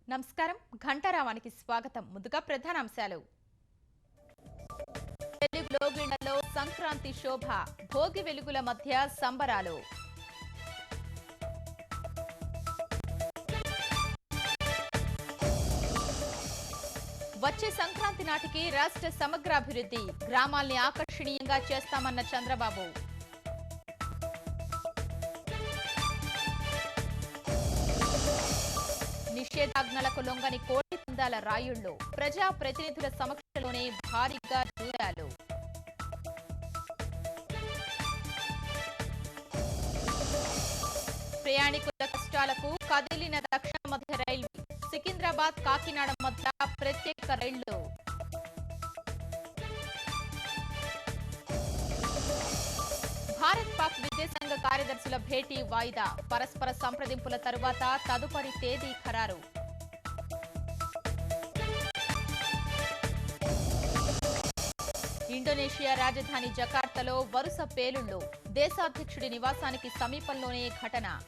నమస్కారం ఘంటారావానికి స్వాగతం. ముందుగా ప్రధానాంశాలు. తెలుగు లోగిళ్లలో సంక్రాంతి శోభ, భోగి వెలుగుల మధ్య సంబరాలు. వచ్చే సంక్రాంతి నాటికి రాష్ట్ర సమగ్రాభివృద్ధి, గ్రామాల్ని ఆకర్షణీయంగా చేస్తామన్న చంద్రబాబు. నిషేధాజ్ఞలకు లొంగని కోటి పందాల రాయుళ్లు, ప్రజా ప్రతినిధుల సమక్షంలోనే భారీగా దూరాలు. ప్రయాణికుల కష్టాలకు కదిలిన దక్షిణ మధ్య రైల్వే, సికింద్రాబాద్ కాకినాడ మధ్య ప్రత్యేక రైళ్లు. భారత్ పాక్ విదేశాంగ కార్యదర్శుల భేటీ వాయిదా, పరస్పర సంప్రదింపుల తరువాత తదుపరి తేదీ ఖరారు. ఇండోనేషియా రాజధాని జకార్తాలో వరుస పేలుళ్లు, దేశాధ్యక్షుడి నివాసానికి సమీపంలోనే ఘటన.